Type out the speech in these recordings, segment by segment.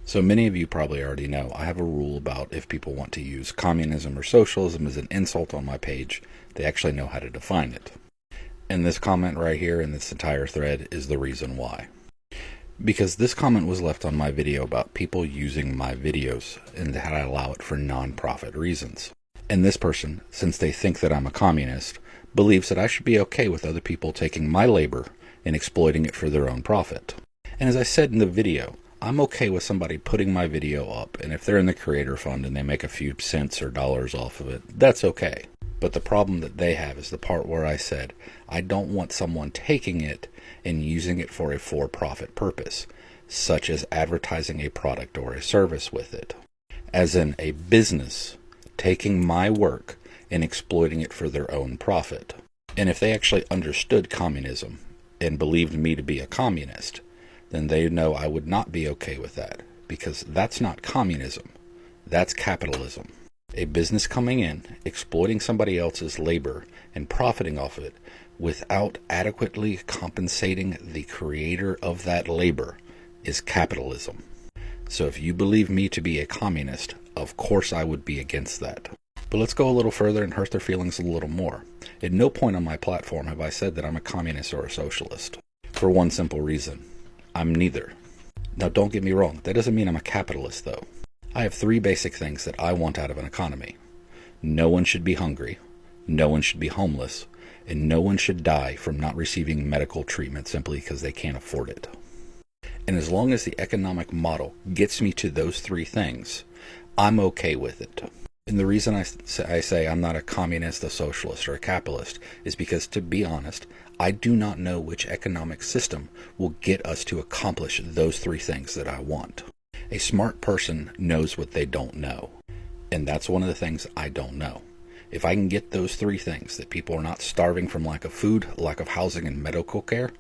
So many of you probably already know I have a rule about if people want to use communism or socialism as an insult on my page, they actually know how to define it. And this comment right here in this entire thread is the reason why. Because this comment was left on my video about people using my videos and that I allow it for non-profit reasons. And this person, since they think that I'm a communist, believes that I should be okay with other people taking my labor and exploiting it for their own profit. And as I said in the video, I'm okay with somebody putting my video up, and if they're in the creator fund and they make a few cents or dollars off of it, that's okay. But the problem that they have is the part where I said, I don't want someone taking it and using it for a for-profit purpose, such as advertising a product or a service with it. As in a business taking my work and exploiting it for their own profit. And if they actually understood communism and believed me to be a communist, then they know I would not be okay with that, because that's not communism, that's capitalism. A business coming in, exploiting somebody else's labor and profiting off of it without adequately compensating the creator of that labor is capitalism. So if you believe me to be a communist, of course I would be against that. But let's go a little further and hurt their feelings a little more. At no point on my platform have I said that I'm a communist or a socialist. For one simple reason. I'm neither. Now don't get me wrong, that doesn't mean I'm a capitalist though. I have three basic things that I want out of an economy. No one should be hungry, no one should be homeless, and no one should die from not receiving medical treatment simply because they can't afford it. And as long as the economic model gets me to those three things, I'm okay with it. And the reason I say I'm not a communist, a socialist, or a capitalist is because, to be honest, I do not know which economic system will get us to accomplish those three things that I want. A smart person knows what they don't know. And that's one of the things I don't know. If I can get those three things, that people are not starving from lack of food, lack of housing, and medical care,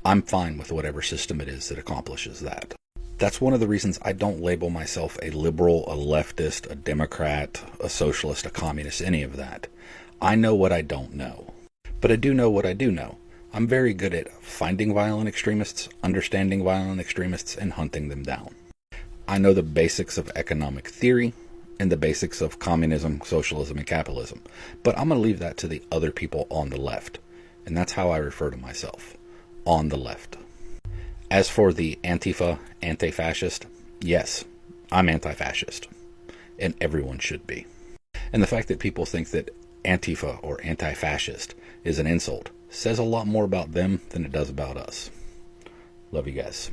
I'm fine with whatever system it is that accomplishes that. That's one of the reasons I don't label myself a liberal, a leftist, a Democrat, a socialist, a communist, any of that. I know what I don't know. But I do know what I do know. I'm very good at finding violent extremists, understanding violent extremists, and hunting them down. I know the basics of economic theory and the basics of communism, socialism, and capitalism. But I'm going to leave that to the other people on the left. And that's how I refer to myself. On the left. As for the Antifa, anti-fascist, yes, I'm anti-fascist. And everyone should be. And the fact that people think that Antifa or anti-fascist is an insult says a lot more about them than it does about us. Love you guys.